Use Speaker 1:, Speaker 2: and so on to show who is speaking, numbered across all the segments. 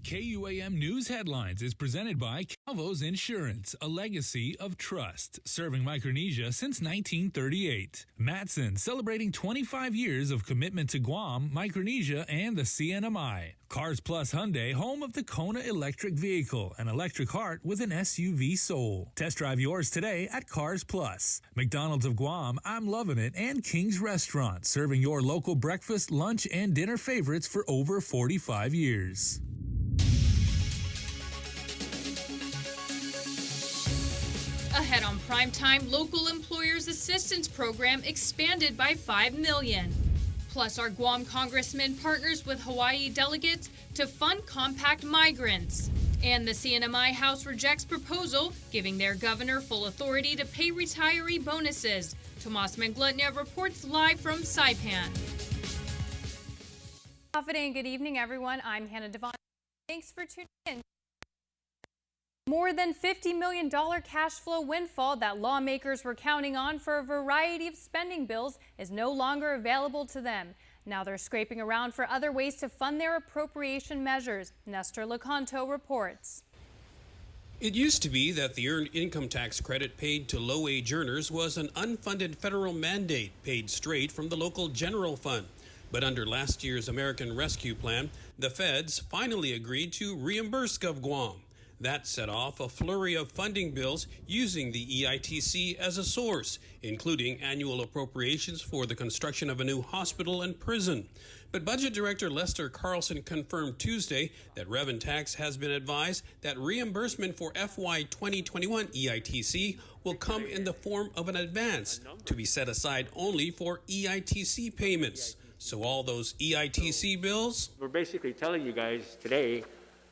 Speaker 1: KUAM News Headlines is presented by Calvo's Insurance, a legacy of trust, serving Micronesia since 1938. Matson, celebrating 25 years of commitment to Guam, Micronesia, and the CNMI. Cars Plus Hyundai, home of the Kona electric vehicle, an electric heart with an SUV soul. Test drive yours today at Cars Plus. McDonald's of Guam, I'm loving it, and King's Restaurant, serving your local breakfast, lunch, and dinner favorites for over 45 years.
Speaker 2: Ahead on Primetime, local employers assistance program expanded by $5 million. Plus, our Guam congressman partners with Hawaii delegates to fund compact migrants. And the CNMI House rejects proposal giving their governor full authority to pay retiree bonuses. Tomas Manglutnia reports live from Saipan.
Speaker 3: Good evening, everyone. I'm Hannah Devon. Thanks for tuning in. More than $50 million cash flow windfall that lawmakers were counting on for a variety of spending bills is no longer available to them. Now they're scraping around for other ways to fund their appropriation measures. Nestor Lecanto reports.
Speaker 4: It used to be that the earned income tax credit paid to low-wage earners was an unfunded federal mandate paid straight from the local general fund. But under last year's American Rescue Plan, the feds finally agreed to reimburse GovGuam. That set off a flurry of funding bills using the EITC as a source, including annual appropriations for the construction of a new hospital and prison. But Budget Director Lester Carlson confirmed Tuesday that Reventax has been advised that reimbursement for FY 2021 EITC will come in the form of an advance to be set aside only for EITC payments. So all those EITC bills?
Speaker 5: We're basically telling you guys today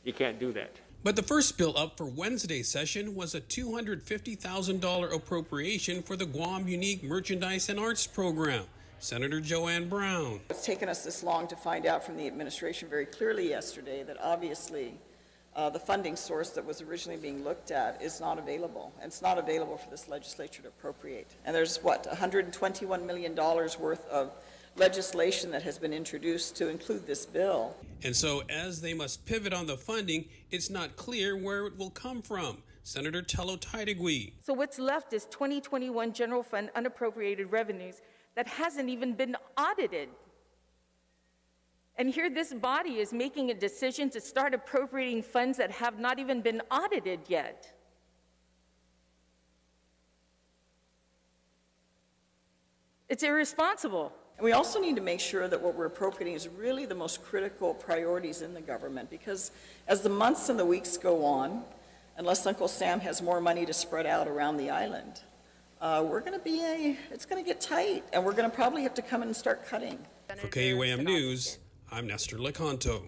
Speaker 5: you can't do that.
Speaker 4: But the first bill up for Wednesday's session was a $250,000 appropriation for the Guam Unique Merchandise and Arts Program. Senator Joanne Brown.
Speaker 6: It's taken us this long to find out from the administration very clearly yesterday that obviously the funding source that was originally being looked at is not available. And it's not available for this legislature to appropriate. And there's, $121 million worth of legislation that has been introduced to include this bill.
Speaker 4: And so as they must pivot on the funding, it's not clear where it will come from. Senator Tello Taitigui.
Speaker 7: So what's left is 2021 general fund unappropriated revenues that hasn't even been audited. And here this body is making a decision to start appropriating funds that have not even been audited yet. It's irresponsible.
Speaker 6: And we also need to make sure that what we're appropriating is really the most critical priorities in the government, because as the months and the weeks go on, unless Uncle Sam has more money to spread out around the island, it's going to get tight, and we're going to probably have to come in and start cutting.
Speaker 4: For KUAM News, I'm Nestor Lecanto.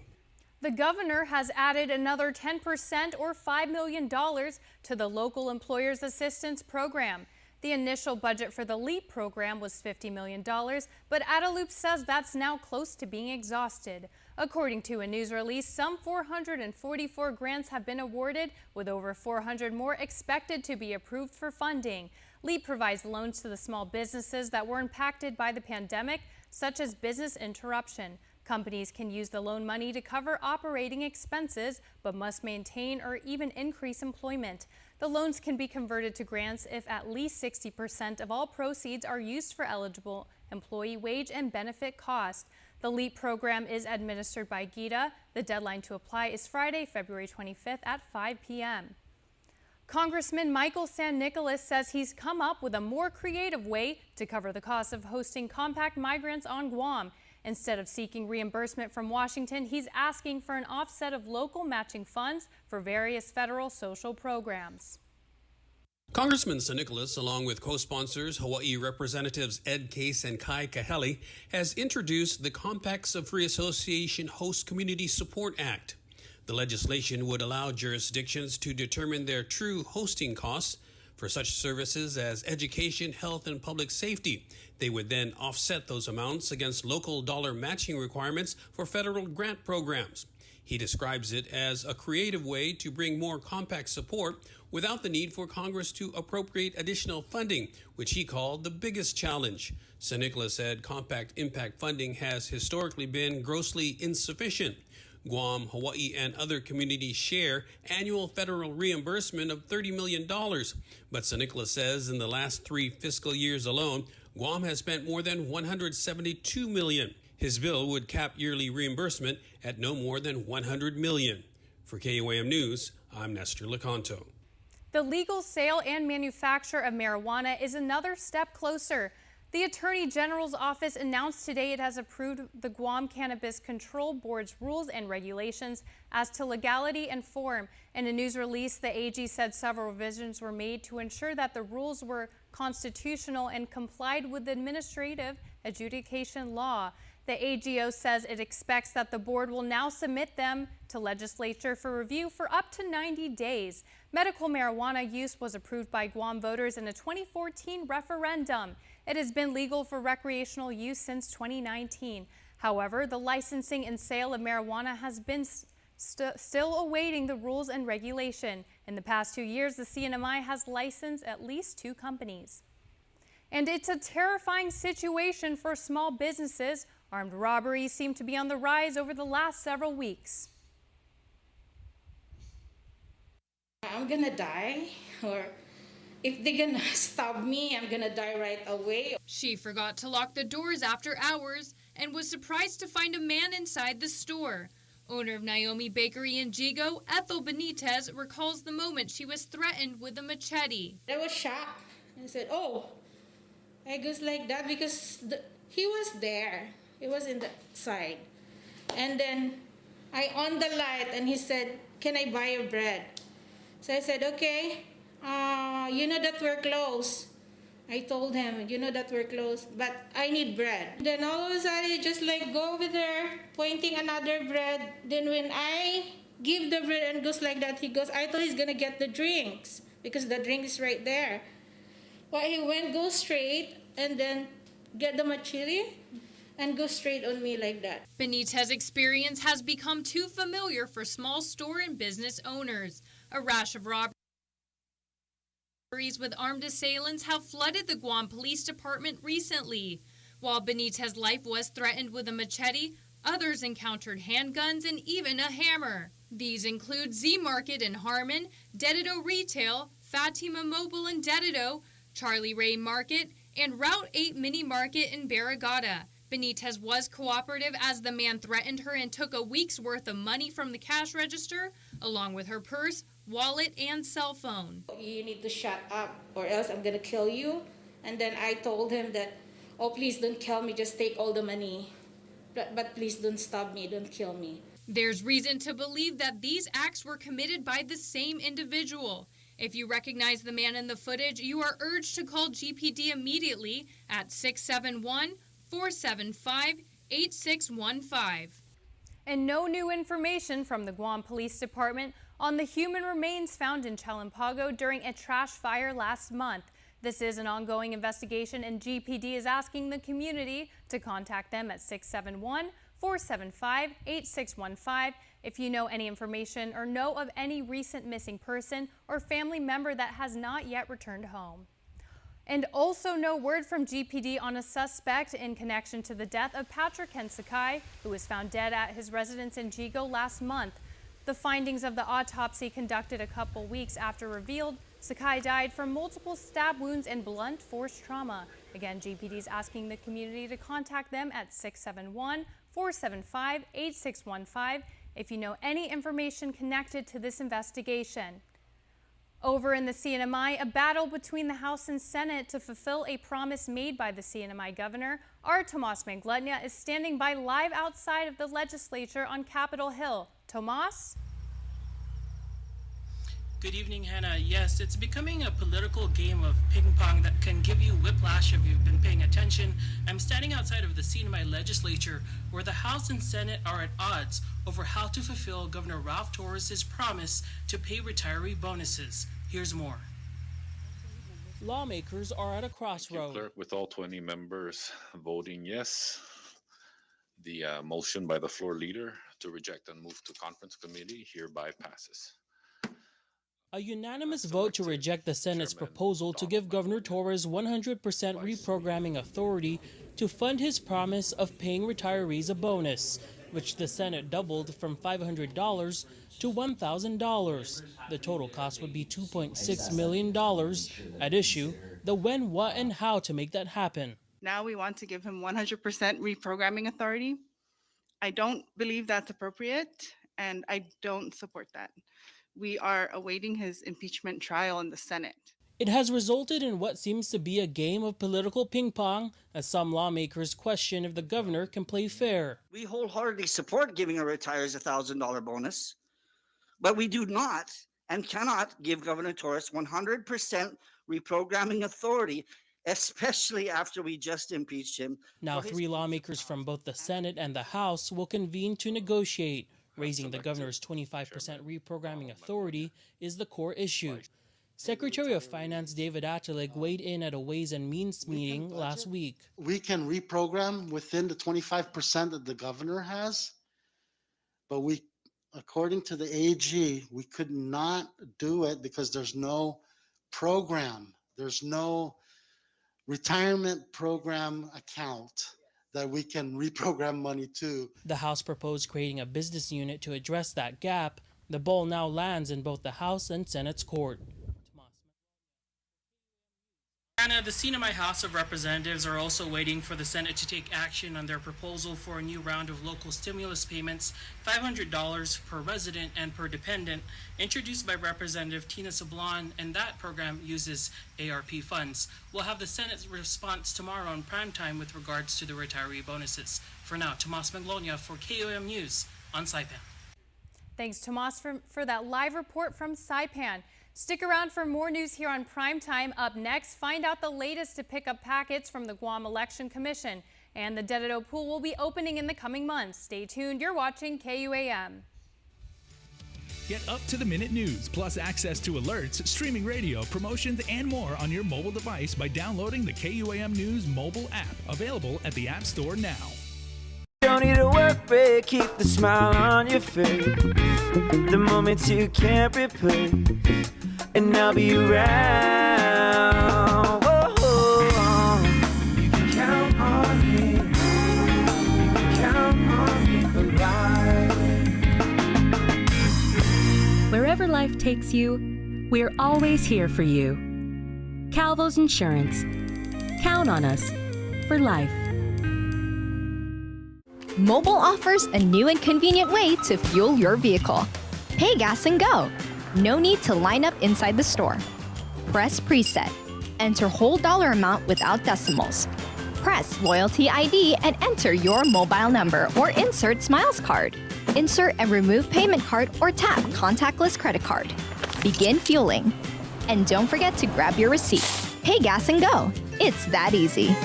Speaker 3: The governor has added another 10% or $5 million to the local employers assistance program. The initial budget for the LEAP program was $50 million, but Adaloop says that's now close to being exhausted. According to a news release, some 444 grants have been awarded, with over 400 more expected to be approved for funding. LEAP provides loans to the small businesses that were impacted by the pandemic, such as business interruption. Companies can use the loan money to cover operating expenses, but must maintain or even increase employment. The loans can be converted to grants if at least 60% of all proceeds are used for eligible employee wage and benefit costs. The LEAP program is administered by GDOE. The deadline to apply is Friday, February 25th at 5 p.m. Congressman Michael San Nicolas says he's come up with a more creative way to cover the cost of hosting compact migrants on Guam. Instead of seeking reimbursement from Washington, he's asking for an offset of local matching funds for various federal social programs.
Speaker 4: Congressman San Nicolas, along with co-sponsors Hawaii Representatives Ed Case and Kai Kahele, has introduced the Compacts of Free Association Host Community Support Act. The legislation would allow jurisdictions to determine their true hosting costs for such services as education, health, and public safety. They would then offset those amounts against local dollar matching requirements for federal grant programs. He describes it as a creative way to bring more compact support without the need for Congress to appropriate additional funding, which he called the biggest challenge. San Nicolas said compact impact funding has historically been grossly insufficient. Guam, Hawaii, and other communities share annual federal reimbursement of $30 million. But San Nicolas says in the last 3 fiscal years alone, Guam has spent more than $172 million. His bill would cap yearly reimbursement at no more than $100 million. For KUAM News, I'm Nestor Lecanto.
Speaker 3: The legal sale and manufacture of marijuana is another step closer. The Attorney General's office announced today it has approved the Guam Cannabis Control Board's rules and regulations as to legality and form. In a news release, the AG said several revisions were made to ensure that the rules were constitutional and complied with administrative adjudication law. The AGO says it expects that the board will now submit them to legislature for review for up to 90 days. Medical marijuana use was approved by Guam voters in a 2014 referendum. It has been legal for recreational use since 2019. However, the licensing and sale of marijuana has been still awaiting the rules and regulation. In the past 2 years, the CNMI has licensed at least 2 companies. And it's a terrifying situation for small businesses. Armed robberies seem to be on the rise over the last several weeks.
Speaker 8: I'm gonna die, or if they're gonna stop me, I'm gonna die right away.
Speaker 2: She forgot to lock the doors after hours and was surprised to find a man inside the store. Owner of Naomi Bakery in Jigo, Ethel Benitez, recalls the moment she was threatened with a machete.
Speaker 8: I was shocked. I said, oh, I goes like that because he was there. He was in the side. And then I on the light and he said, can I buy your bread? So I said, okay, you know that we're closed. I told him, you know that we're closed, but I need bread. Then all of a sudden, he just like go over there, pointing another bread. Then when I give the bread and goes like that, he goes, I thought he's gonna get the drinks because the drink is right there. But he went, go straight, and then get the machete and go straight on me like that.
Speaker 2: Benitez's experience has become too familiar for small store and business owners. A rash of robberies with armed assailants have flooded the Guam Police Department recently. While Benitez's life was threatened with a machete, others encountered handguns and even a hammer. These include Z Market in Harmon, Dedido Retail, Fatima Mobile in Dedido, Charlie Ray Market, and Route 8 Mini Market in Barrigada. Benitez was cooperative as the man threatened her and took a week's worth of money from the cash register, along with her purse, wallet, and cell phone.
Speaker 8: You need to shut up or else I'm gonna kill you. And then I told him that, oh, please don't kill me, just take all the money. But please don't stop me, don't kill me.
Speaker 2: There's reason to believe that these acts were committed by the same individual. If you recognize the man in the footage, you are urged to call GPD immediately at 671-475-8615.
Speaker 3: And no new information from the Guam Police Department on the human remains found in Chalampago during a trash fire last month. This is an ongoing investigation, and GPD is asking the community to contact them at 671-475-8615 if you know any information or know of any recent missing person or family member that has not yet returned home. And also no word from GPD on a suspect in connection to the death of Patrick Sakai, who was found dead at his residence in Jigo last month. The findings of the autopsy conducted a couple weeks after revealed Sakai died from multiple stab wounds and blunt force trauma. Again, GPD is asking the community to contact them at 671-475-8615 if you know any information connected to this investigation. Over in the CNMI, a battle between the House and Senate to fulfill a promise made by the CNMI governor. Our Tomas Manglutnia is standing by live outside of the legislature on Capitol Hill. Tomas?
Speaker 9: Good evening, Hannah. Yes, it's becoming a political game of ping pong that can give you whiplash if you've been paying attention. I'm standing outside of the CNMI legislature where the House and Senate are at odds over how to fulfill Governor Ralph Torres' promise to pay retiree bonuses. Here's more. Lawmakers are at a crossroad.
Speaker 10: Clerk, with all 20 members voting yes, the motion by the floor leader to reject and move to conference committee hereby passes.
Speaker 9: A unanimous vote to reject the Senate's proposal to give Governor Torres 100% reprogramming authority to fund his promise of paying retirees a bonus. which the Senate doubled from $500 to $1,000. The total cost would be $2.6 million. At issue, the when, what, and how to make that happen.
Speaker 11: Now we want to give him 100% reprogramming authority. I don't believe that's appropriate, and I don't support that. We are awaiting his impeachment trial in the Senate.
Speaker 9: It has resulted in what seems to be a game of political ping pong, as some lawmakers question if the governor can play fair.
Speaker 12: We wholeheartedly support giving our retirees a $1,000 bonus, but we do not and cannot give Governor Torres 100% reprogramming authority, especially after we just impeached him.
Speaker 9: Now, 3 lawmakers from both the Senate and the House will convene to negotiate. Raising the governor's 25% reprogramming authority is the core issue. Secretary of Finance David Attilig weighed in at a Ways and Means meeting last week.
Speaker 13: We can reprogram within the 25% that the governor has, but we, according to the AG, we could not do it because there's no program. There's no retirement program account that we can reprogram money to.
Speaker 9: The House proposed creating a business unit to address that gap. The ball now lands in both the House and Senate's court. Anna, the CNMI House of Representatives are also waiting for the Senate to take action on their proposal for a new round of local stimulus payments, $500 per resident and per dependent, introduced by Representative Tina Sablan, and that program uses ARP funds. We'll have the Senate's response tomorrow on primetime with regards to the retiree bonuses. For now, Tomas Maglonia for KUAM News on Saipan.
Speaker 3: Thanks, Tomas, for that live report from Saipan. Stick around for more news here on Primetime. Up next, find out the latest to pick up packets from the Guam Election Commission. And the Dededo pool will be opening in the coming months. Stay tuned. You're watching KUAM.
Speaker 1: Get up-to-the-minute news, plus access to alerts, streaming radio, promotions, and more on your mobile device by downloading the KUAM News mobile app. Available at the App Store now.
Speaker 14: Don't need a work break, keep the smile on your face. The moments you can't replace, and I'll be around. Whoa, you can count on me. You can count on me for life.
Speaker 15: Wherever life takes you, we're always here for you. Calvo's Insurance. Count on us for life.
Speaker 16: Mobile offers a new and convenient way to fuel your vehicle. Pay gas and go. No need to line up inside the store. Press preset. Enter whole dollar amount without decimals. Press loyalty ID and enter your mobile number or insert Smiles card. Insert and remove payment card or tap contactless credit card. Begin fueling. And don't forget to grab your receipt. Pay gas and go. It's that easy.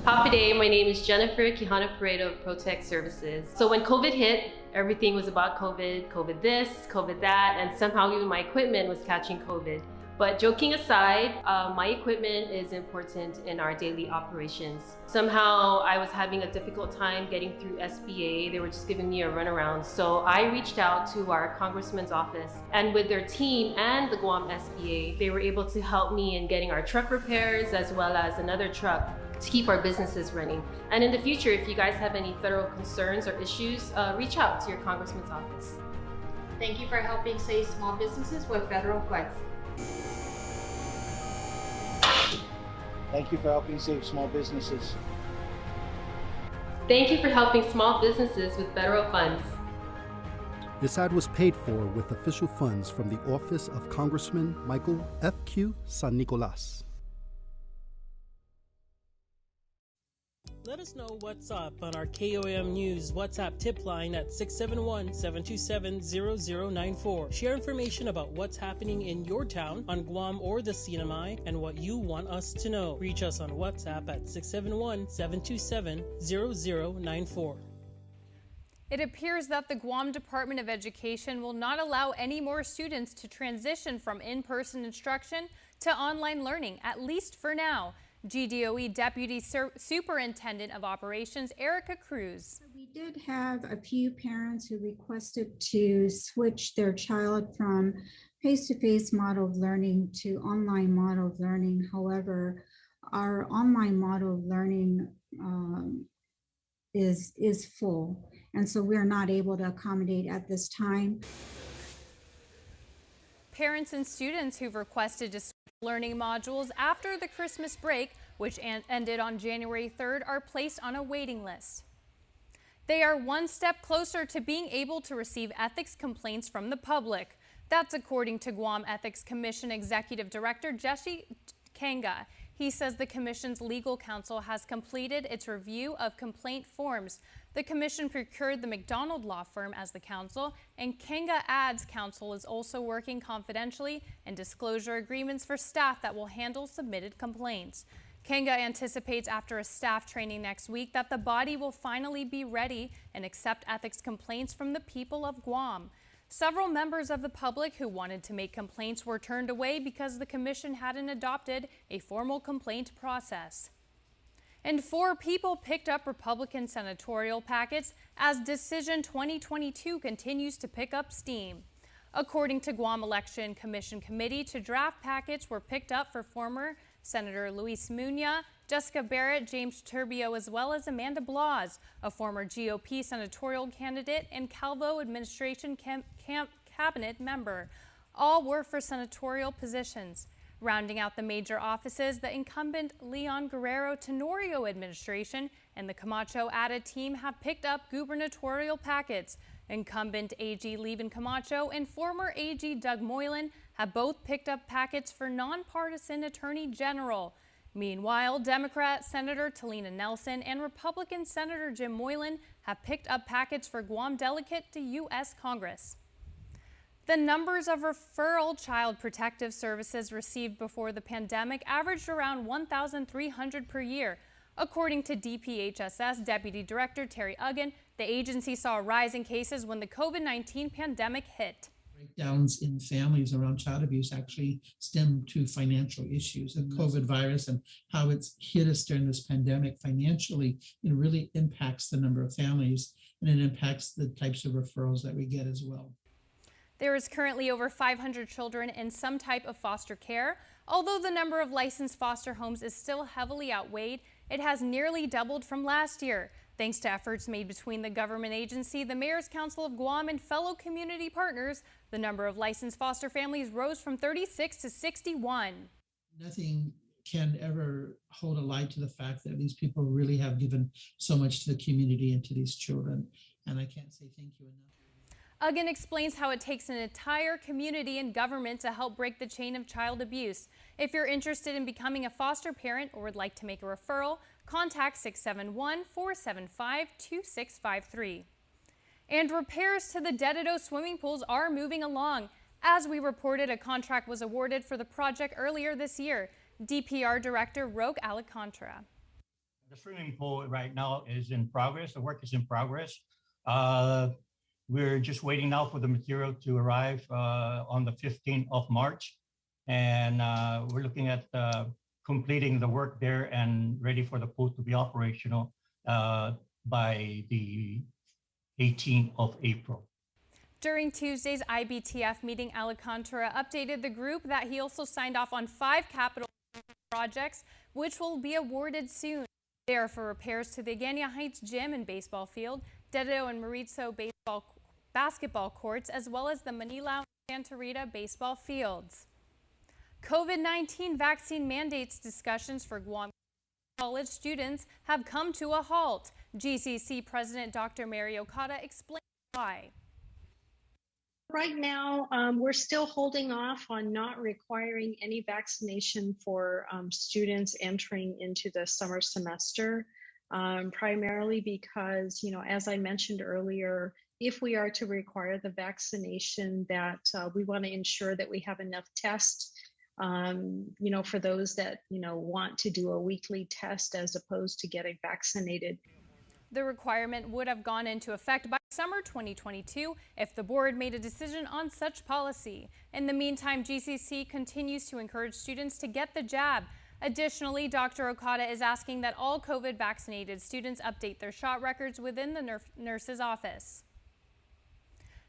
Speaker 17: Happy day, my name is Jennifer Quijano Paredo of Protect Services. So when COVID hit, everything was about COVID, COVID this, COVID that, and somehow even my equipment was catching COVID. But joking aside, my equipment is important in our daily operations. Somehow I was having a difficult time getting through SBA. They were just giving me a runaround. So I reached out to our congressman's office, and with their team and the Guam SBA, they were able to help me in getting our truck repairs as well as another truck to keep our businesses running. And in the future, if you guys have any federal concerns or issues, reach out to your congressman's office.
Speaker 18: Thank you for helping save small businesses with federal funds.
Speaker 19: Thank you for helping save small businesses.
Speaker 17: Thank you for helping small businesses with federal funds.
Speaker 20: This ad was paid for with official funds from the office of Congressman Michael F.Q. San Nicolas.
Speaker 9: Let us know what's up on our KUAM News WhatsApp tip line at 671-727-0094. Share information about what's happening in your town, on Guam or the CNMI, and what you want us to know. Reach us on WhatsApp at 671-727-0094.
Speaker 3: It appears that the Guam Department of Education will not allow any more students to transition from in-person instruction to online learning, at least for now. GDOE Deputy Superintendent of Operations, Erica Cruz.
Speaker 21: We did have a few parents who requested to switch their child from face-to-face model of learning to online model of learning. However, our online model of learning is full. And so we're not able to accommodate at this time.
Speaker 3: Parents and students who've requested to switch learning modules after the Christmas break, which ended on January 3rd, are placed on a waiting list. They are one step closer to being able to receive ethics complaints from the public. That's according to Guam Ethics Commission Executive Director Jesse Kanga. He says the Commission's legal counsel has completed its review of complaint forms. The Commission procured the McDonald Law Firm as the counsel, and Kanga adds counsel is also working confidentially and disclosure agreements for staff that will handle submitted complaints. Kanga anticipates after a staff training next week that the body will finally be ready and accept ethics complaints from the people of Guam. Several members of the public who wanted to make complaints were turned away because the Commission hadn't adopted a formal complaint process. And 4 people picked up Republican senatorial packets as Decision 2022 continues to pick up steam. According to Guam Election Commission Committee, to draft packets were picked up for former Senator Luis Muñoz, Jessica Barrett, James Turbio, as well as Amanda Blas, a former GOP senatorial candidate and Calvo administration cabinet member. All were for senatorial positions. Rounding out the major offices, the incumbent Leon Guerrero Tenorio administration and the Camacho Ada team have picked up gubernatorial packets. Incumbent AG Levin Camacho and former AG Doug Moylan have both picked up packets for nonpartisan attorney general. Meanwhile, Democrat Senator Talina Nelson and Republican Senator Jim Moylan have picked up packets for Guam delegate to U.S. Congress. The numbers of referral child protective services received before the pandemic averaged around 1,300 per year. According to DPHSS Deputy Director Terry Uggan, the agency saw a rise in cases when the COVID-19 pandemic hit.
Speaker 5: Breakdowns in families around child abuse actually stem to financial issues of COVID virus and how it's hit us during this pandemic financially. It really impacts the number of families and it impacts the types of referrals that we get as well.
Speaker 3: There is currently over 500 children in some type of foster care. Although the number of licensed foster homes is still heavily outweighed, it has nearly doubled from last year. Thanks to efforts made between the government agency, the Mayor's Council of Guam, and fellow community partners, the number of licensed foster families rose from 36 to 61.
Speaker 5: Nothing can ever hold a light to the fact that these people really have given so much to the community and to these children. And I can't say thank you enough.
Speaker 3: Uggan explains how it takes an entire community and government to help break the chain of child abuse. If you're interested in becoming a foster parent or would like to make a referral, contact 671-475-2653. And repairs to the Dededo swimming pools are moving along. As we reported, a contract was awarded for the project earlier this year. DPR Director Roque Alcantara.
Speaker 22: The swimming pool right now is in progress. The work is in progress. We're just waiting now for the material to arrive on the 15th of March. And we're looking at completing the work there and ready for the pool to be operational by the 18th of April.
Speaker 3: During Tuesday's IBTF meeting, Alcantara updated the group that he also signed off on 5 capital projects, which will be awarded soon. They are for repairs to the Agania Heights gym and baseball field, Dededo and Maritzo basketball courts, as well as the Manila and Santa Rita baseball fields. COVID-19 vaccine mandates discussions for Guam college students have come to a halt. GCC President Dr. Mary Okada explained why.
Speaker 23: Right now, we're still holding off on not requiring any vaccination for students entering into the summer semester, primarily because, as I mentioned earlier, if we are to require the vaccination, that we want to ensure that we have enough tests, for those that, want to do a weekly test as opposed to getting vaccinated.
Speaker 3: The requirement would have gone into effect by summer 2022 if the board made a decision on such policy. In the meantime, GCC continues to encourage students to get the jab. Additionally, Dr. Okada is asking that all COVID vaccinated students update their shot records within the nurse's office.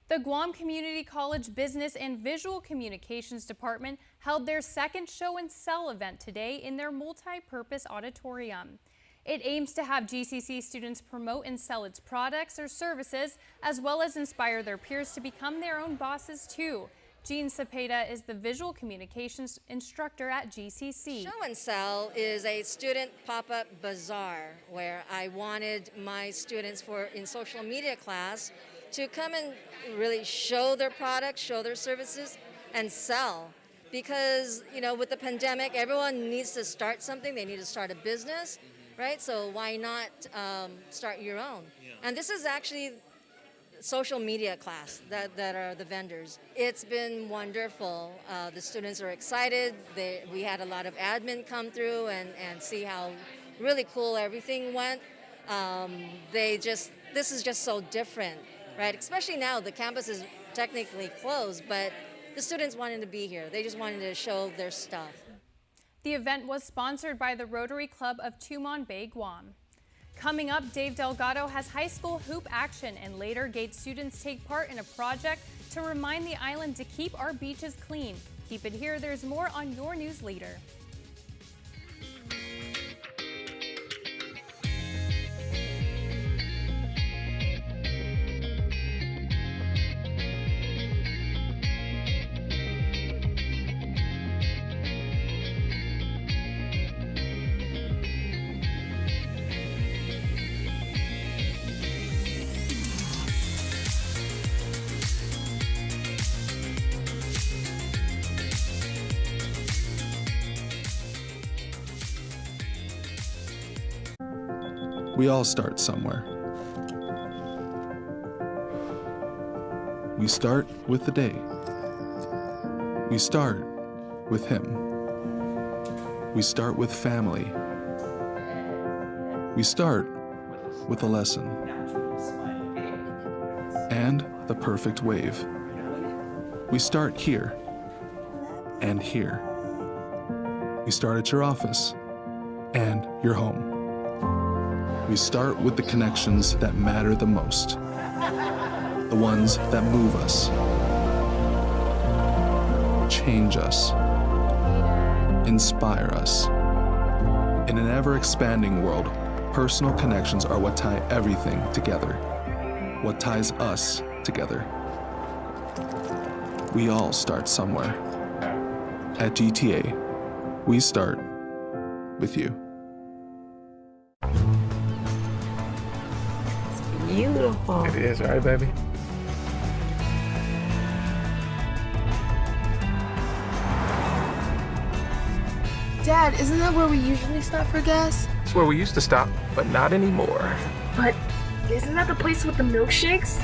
Speaker 3: The Guam Community College Business and Visual Communications Department held their second show and sell event today in their multi-purpose auditorium. It aims to have GCC students promote and sell its products or services, as well as inspire their peers to become their own bosses too. Jean Cepeda is the visual communications instructor at GCC.
Speaker 4: Show and Sell is a student pop-up bazaar where I wanted my students in social media class to come and really show their products, show their services, and sell. Because, you know, with the pandemic, everyone needs to start something. They need to start a business, right? So why not start your own? Yeah. And this is actually social media class that are the vendors. It's been wonderful. The students are excited. We had a lot of admin come through and see how really cool everything went. This is just so different, right? Especially now, the campus is technically closed, but the students wanted to be here. They just wanted to show their stuff.
Speaker 3: The event was sponsored by the Rotary Club of Tumon Bay, Guam. Coming up, Dave Delgado has high school hoop action, and later Gate students take part in a project to remind the island to keep our beaches clean. Keep it here. There's more on your news later.
Speaker 6: We all start somewhere. We start with the day. We start with him. We start with family. We start with a lesson. And the perfect wave. We start here and here. We start at your office and your home. We start with the connections that matter the most, the ones that move us, change us, inspire us. In an ever-expanding world, personal connections are what tie everything together, what ties us together. We all start somewhere. At GTA, we start with you.
Speaker 7: Beautiful. It is, right, baby?
Speaker 24: Dad, isn't that where we usually stop for gas?
Speaker 7: It's where we used to stop, but not anymore.
Speaker 24: But isn't that the place with the milkshakes?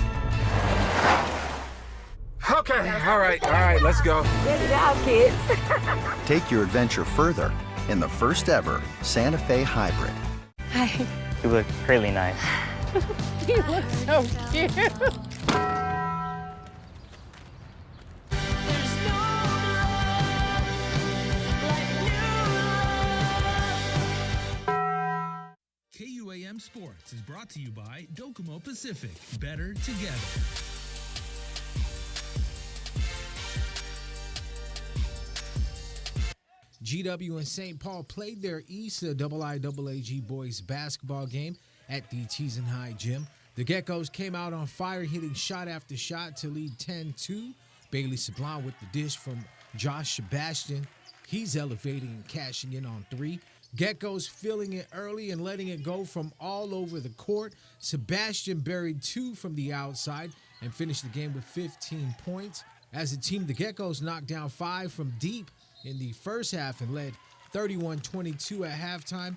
Speaker 7: Okay, all right, let's go.
Speaker 24: Good job, kids.
Speaker 25: Take your adventure further in the first ever Santa Fe Hybrid.
Speaker 24: Hi.
Speaker 26: You look really nice.
Speaker 24: You look so cute.
Speaker 1: KUAM Sports is brought to you by Docomo Pacific. Better together.
Speaker 27: GW and St. Paul played their East IIAG boys basketball game at the Teason High Gym. The Geckos came out on fire, hitting shot after shot to lead 10-2. Bailey Sablon with the dish from Josh Sebastian. He's elevating and cashing in on three. Geckos filling it early and letting it go from all over the court. Sebastian buried two from the outside and finished the game with 15 points. As a team, the Geckos knocked down 5 from deep in the first half and led 31-22 at halftime.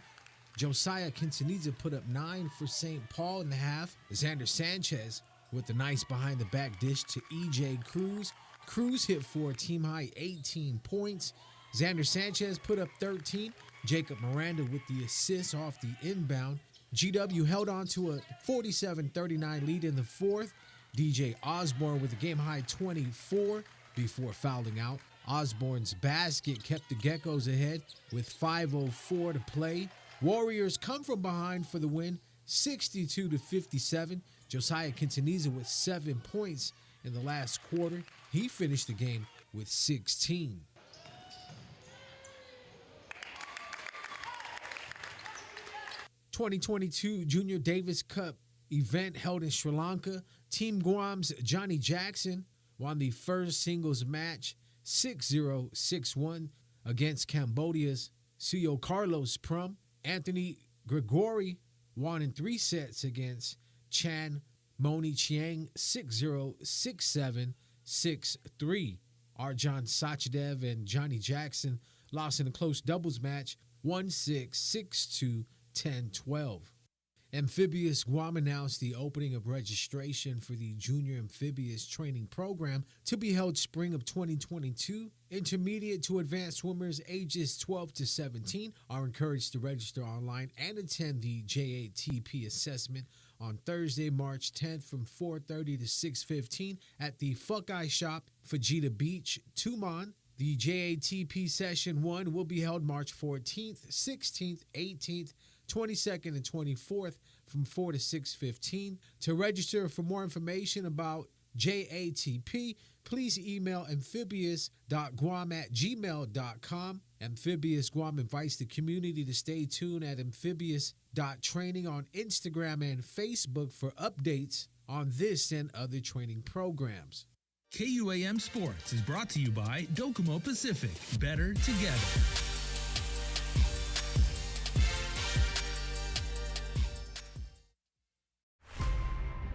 Speaker 27: Josiah Quintanilla put up 9 for St. Paul in the half. Xander Sanchez with the nice behind-the-back dish to E.J. Cruz. Cruz hit for a team-high 18 points. Xander Sanchez put up 13. Jacob Miranda with the assist off the inbound. GW held on to a 47-39 lead in the fourth. DJ Osborne with a game-high 24 before fouling out. Osborne's basket kept the Geckos ahead with 5:04 to play. Warriors come from behind for the win, 62-57. Josiah Quintanilla with 7 points in the last quarter. He finished the game with 16. 2022 Junior Davis Cup event held in Sri Lanka. Team Guam's Johnny Jackson won the first singles match 6-0, 6-1 against Cambodia's Suyo Carlos Prum. Anthony Gregory won in 3 sets against Chan Moni Chiang 6-0, 6-7, 6-3. Arjan Sachdev and Johnny Jackson lost in a close doubles match 1-6, 6-2, 10-12. Amphibious Guam announced the opening of registration for the Junior Amphibious Training Program to be held spring of 2022. Intermediate to advanced swimmers ages 12 to 17 are encouraged to register online and attend the JATP assessment on Thursday, March 10th from 4:30 to 6:15 at the Fuckeye Shop, Fajita Beach, Tumon. The JATP Session 1 will be held March 14th, 16th, 18th, 22nd, and 24th from 4 to 6:15. To register for more information about JATP, please email amphibious.guam@gmail.com. Amphibious Guam invites the community to stay tuned at amphibious.training on Instagram and Facebook for updates on this and other training programs.
Speaker 1: KUAM Sports is brought to you by Docomo Pacific. Better together.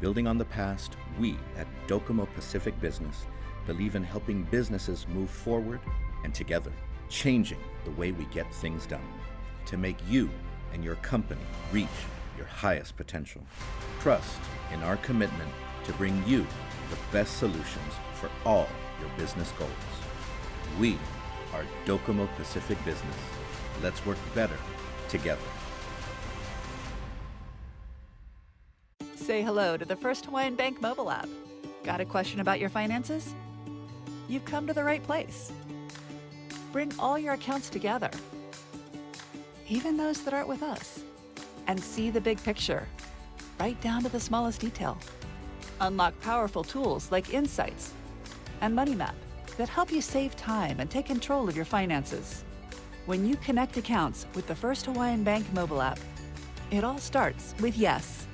Speaker 2: Building on the past, we at Docomo Pacific Business believe in helping businesses move forward and together, changing the way we get things done to make you and your company reach your highest potential. Trust in our commitment to bring you the best solutions for all your business goals. We are Docomo Pacific Business. Let's work better together.
Speaker 8: Say hello to the First Hawaiian Bank mobile app. Got a question about your finances? You've come to the right place. Bring all your accounts together, even those that aren't with us, and see the big picture, right down to the smallest detail. Unlock powerful tools like Insights and Money Map that help you save time and take control of your finances. When you connect accounts with the First Hawaiian Bank mobile app, it all starts with yes.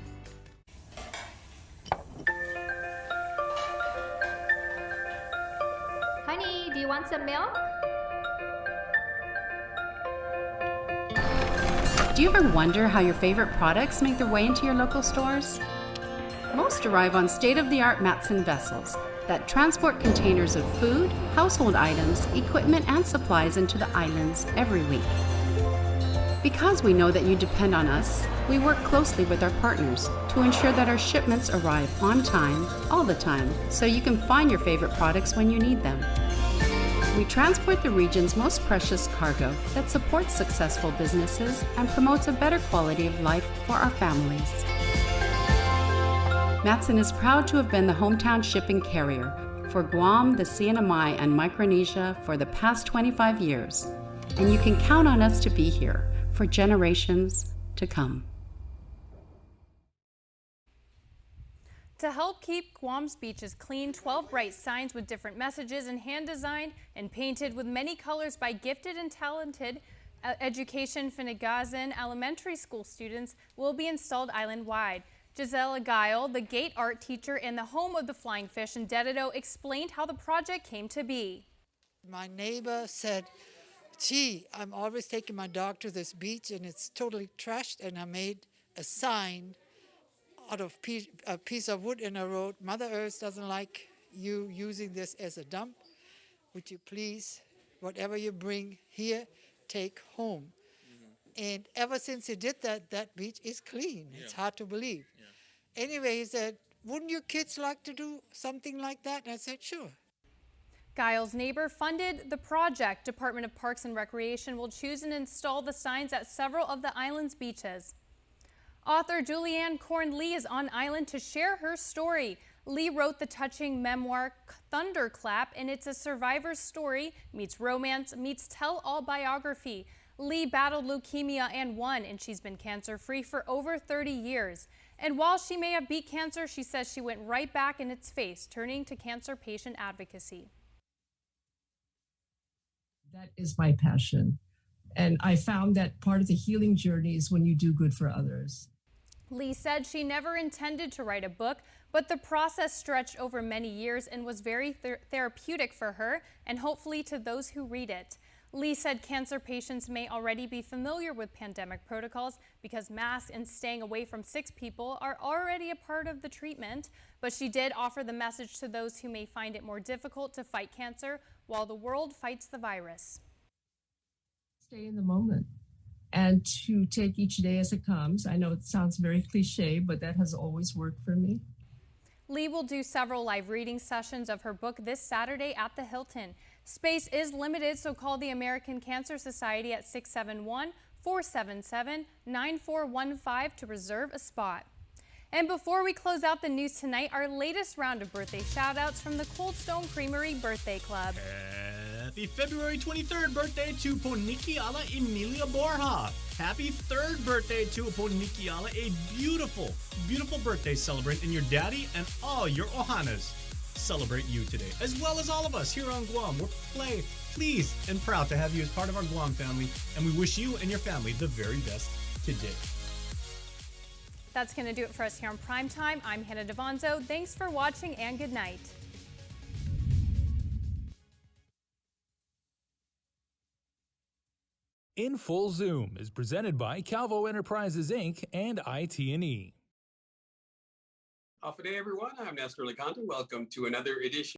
Speaker 10: Honey, do you want some milk?
Speaker 11: Do you ever wonder how your favorite products make their way into your local stores? Most arrive on state-of-the-art Matson vessels that transport containers of food, household items, equipment, and supplies into the islands every week. Because we know that you depend on us, we work closely with our partners to ensure that our shipments arrive on time, all the time, so you can find your favorite products when you need them. We transport the region's most precious cargo that supports successful businesses and promotes a better quality of life for our families. Matson is proud to have been the hometown shipping carrier for Guam, the CNMI, and Micronesia for the past 25 years, and you can count on us to be here for generations to come.
Speaker 3: To help keep Guam's beaches clean, 12 bright signs with different messages and hand-designed and painted with many colors by gifted and talented Education Finagazan elementary school students will be installed island-wide. Gisela Guile, the gate art teacher and the home of the Flying Fish in Dedido, explained how the project came to be.
Speaker 12: My neighbor said, gee, I'm always taking my dog to this beach and it's totally trashed, and I made a sign out of a piece of wood in a road. Mother Earth doesn't like you using this as a dump. Would you please, whatever you bring here, take home? And ever since he did that, that beach is clean. Yeah. It's hard to believe. Yeah. Anyway, he said, wouldn't your kids like to do something like that? And I said, sure.
Speaker 3: Giles' neighbor funded the project. Department of Parks and Recreation will choose and install the signs at several of the island's beaches. Author Julianne Korn Lee is on island to share her story. Lee wrote the touching memoir Thunderclap, and it's a survivor's story meets romance meets tell-all biography. Lee battled leukemia and won, and she's been cancer-free for over 30 years. And while she may have beat cancer, she says she went right back in its face, turning to cancer patient advocacy.
Speaker 13: That is my passion. And I found that part of the healing journey is when you do good for others.
Speaker 3: Lee said she never intended to write a book, but the process stretched over many years and was very therapeutic for her and hopefully to those who read it. Lee said cancer patients may already be familiar with pandemic protocols because masks and staying away from sick people are already a part of the treatment, but she did offer the message to those who may find it more difficult to fight cancer while the world fights the virus.
Speaker 13: Stay in the moment and to take each day as it comes. I know it sounds very cliche, but that has always worked for me.
Speaker 3: Lee will do several live reading sessions of her book this Saturday at the Hilton. Space is limited, so call the American Cancer Society at 671-477-9415 to reserve a spot. And before we close out the news tonight, our latest round of birthday shout-outs from the Cold Stone Creamery Birthday Club.
Speaker 14: Happy February 23rd birthday to Ponikiala Emilia Borja. Happy 3rd birthday to Ponikiala, a beautiful, beautiful birthday celebrant, and your daddy and all your Ohanas celebrate you today, as well as all of us here on Guam. We're pleased and proud to have you as part of our Guam family, and we wish you and your family the very best today.
Speaker 3: That's going to do it for us here on Primetime. I'm Hannah Devonzo. Thanks for watching and good night.
Speaker 1: In Full Zoom is presented by Calvo Enterprises, Inc. and IT&E.
Speaker 15: Off a day, everyone. I'm Nestor Licante. Welcome to another edition